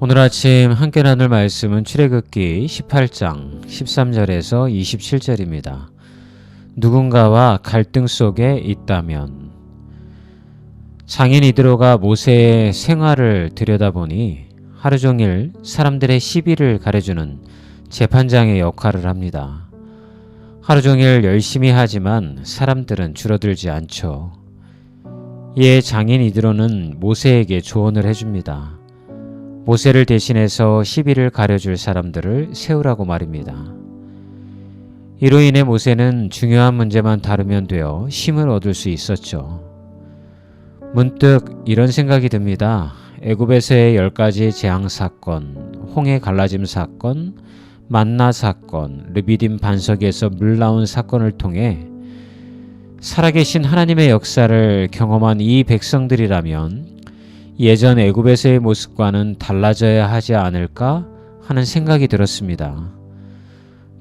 오늘 아침 함께 나눌 말씀은 출애굽기 18장 13절에서 27절입니다. 누군가와 갈등 속에 있다면. 장인 이드로가 모세의 생활을 들여다보니 하루 종일 사람들의 시비를 가려주는 재판장의 역할을 합니다. 하루 종일 열심히 하지만 사람들은 줄어들지 않죠. 이에 장인 이드로는 모세에게 조언을 해줍니다. 모세를 대신해서 시비를 가려줄 사람들을 세우라고 말입니다. 이로 인해 모세는 중요한 문제만 다루면 되어 힘을 얻을 수 있었죠. 문득 이런 생각이 듭니다. 애굽에서의 10가지 재앙 사건, 홍해 갈라짐 사건, 만나 사건, 르비딤 반석에서 물 나온 사건을 통해 살아계신 하나님의 역사를 경험한 이 백성들이라면 예전 애굽에서의 모습과는 달라져야 하지 않을까 하는 생각이 들었습니다.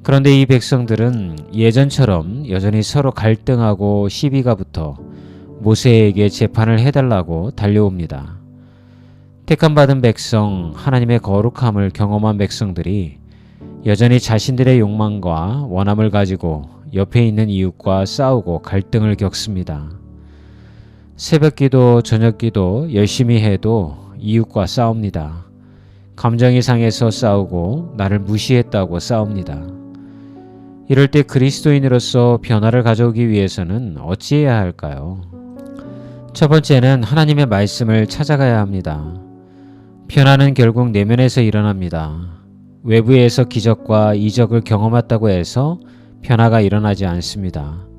그런데 이 백성들은 예전처럼 여전히 서로 갈등하고 시비가 붙어 모세에게 재판을 해달라고 달려옵니다. 택함받은 백성, 하나님의 거룩함을 경험한 백성들이 여전히 자신들의 욕망과 원함을 가지고 옆에 있는 이웃과 싸우고 갈등을 겪습니다. 새벽기도, 저녁기도 열심히 해도 이웃과 싸웁니다. 감정이 상해서 싸우고 나를 무시했다고 싸웁니다. 이럴 때 그리스도인으로서 변화를 가져오기 위해서는 어찌해야 할까요? 첫 번째는 하나님의 말씀을 찾아가야 합니다. 변화는 결국 내면에서 일어납니다. 외부에서 기적과 이적을 경험했다고 해서 변화가 일어나지 않습니다.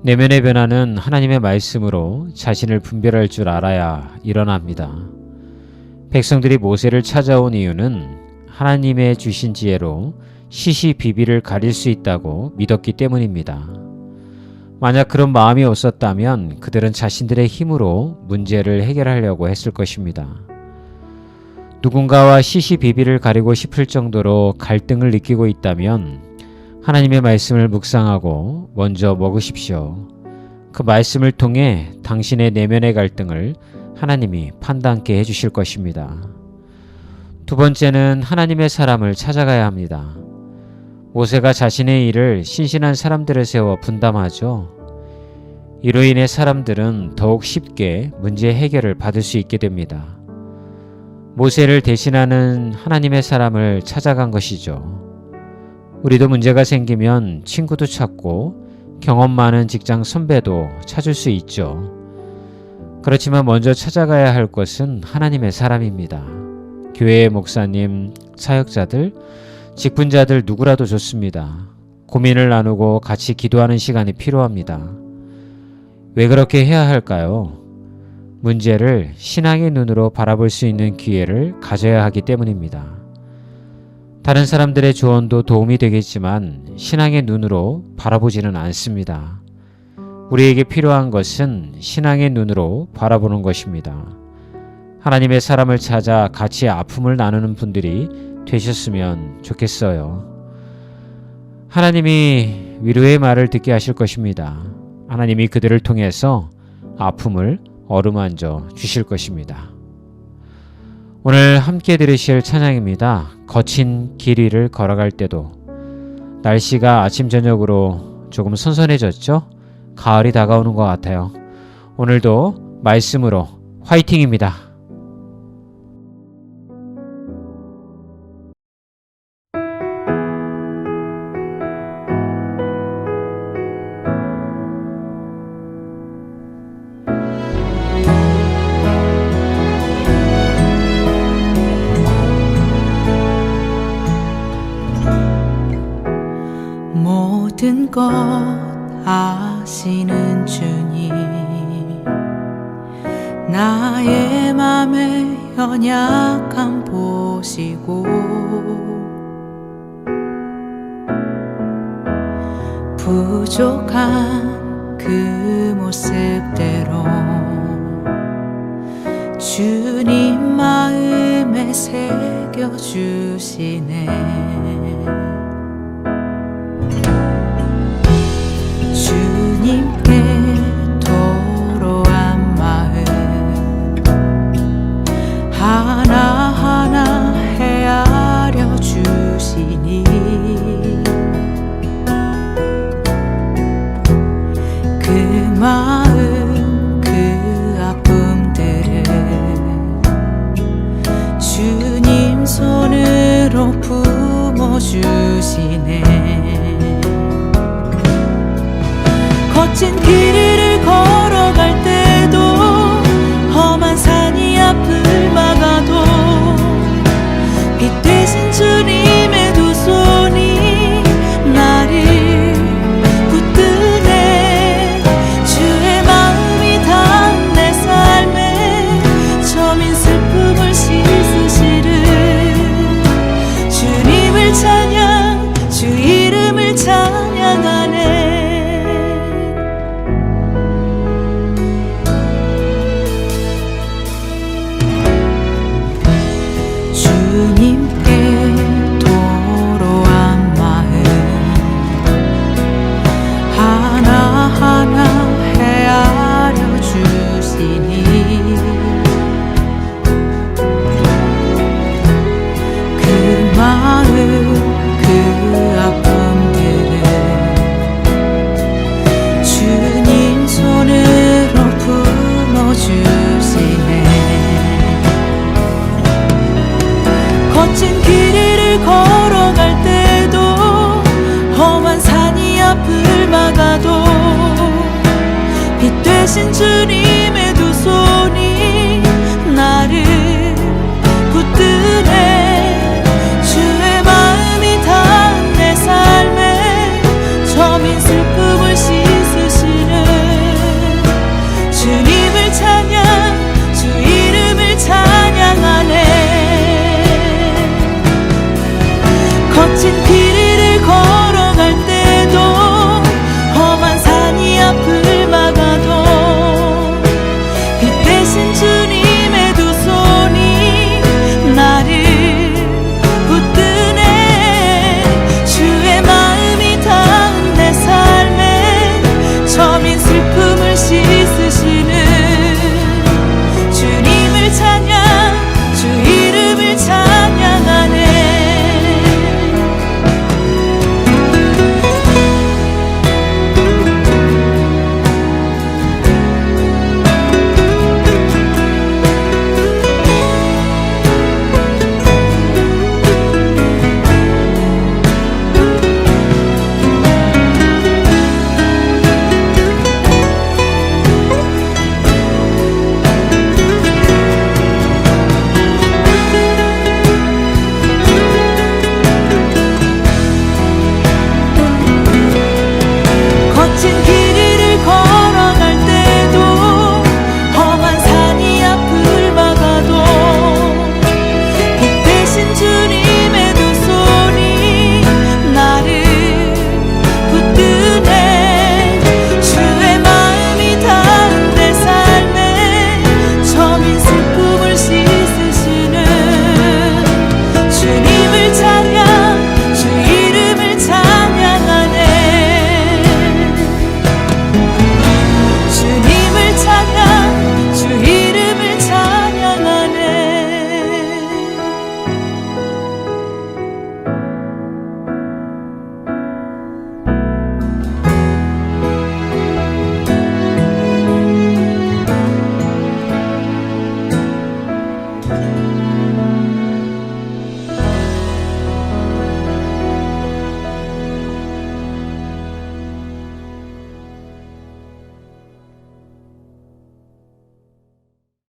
내면의 변화는 하나님의 말씀으로 자신을 분별할 줄 알아야 일어납니다. 백성들이 모세를 찾아온 이유는 하나님의 주신 지혜로 시시비비를 가릴 수 있다고 믿었기 때문입니다. 만약 그런 마음이 없었다면 그들은 자신들의 힘으로 문제를 해결하려고 했을 것입니다. 누군가와 시시비비를 가리고 싶을 정도로 갈등을 느끼고 있다면 하나님의 말씀을 묵상하고 먼저 먹으십시오. 그 말씀을 통해 당신의 내면의 갈등을 하나님이 판단케 해주실 것입니다. 두 번째는 하나님의 사람을 찾아가야 합니다. 모세가 자신의 일을 신실한 사람들을 세워 분담하죠. 이로 인해 사람들은 더욱 쉽게 문제 해결을 받을 수 있게 됩니다. 모세를 대신하는 하나님의 사람을 찾아간 것이죠. 우리도 문제가 생기면 친구도 찾고 경험 많은 직장 선배도 찾을 수 있죠. 그렇지만 먼저 찾아가야 할 것은 하나님의 사람입니다. 교회의 목사님, 사역자들, 직분자들 누구라도 좋습니다. 고민을 나누고 같이 기도하는 시간이 필요합니다. 왜 그렇게 해야 할까요? 문제를 신앙의 눈으로 바라볼 수 있는 기회를 가져야 하기 때문입니다. 다른 사람들의 조언도 도움이 되겠지만 신앙의 눈으로 바라보지는 않습니다. 우리에게 필요한 것은 신앙의 눈으로 바라보는 것입니다. 하나님의 사람을 찾아 같이 아픔을 나누는 분들이 되셨으면 좋겠어요. 하나님이 위로의 말을 듣게 하실 것입니다. 하나님이 그들을 통해서 아픔을 어루만져 주실 것입니다. 오늘 함께 들으실 찬양입니다. 거친 길 위를 걸어갈 때도. 날씨가 아침 저녁으로 조금 선선해졌죠? 가을이 다가오는 것 같아요. 오늘도 말씀으로 화이팅입니다. 모든 것 아시는 주님, 나의 맘의 연약함 보시고 부족한 그 모습대로 주님 마음에 새겨주시네. 주님께 도로한 마음 하나하나 거친 길 위를 걸어갈 때도 험한 산이 앞을 막아도 빛 되신 주님의 두 손이 나를 붙드네. 주의 마음이 닿은 내 삶에 저민 슬픔을 씻으시를 주님을 찬양, 주 이름을 찬양하네. 주님께 도로한 마음 하나하나 헤아려 주시니 그 마음 그 아픔들을 주님 손으로 품어주시네. 거친 길 위를 걸어갈 때도 험한 산이 앞을 막아도 빛 되신 주님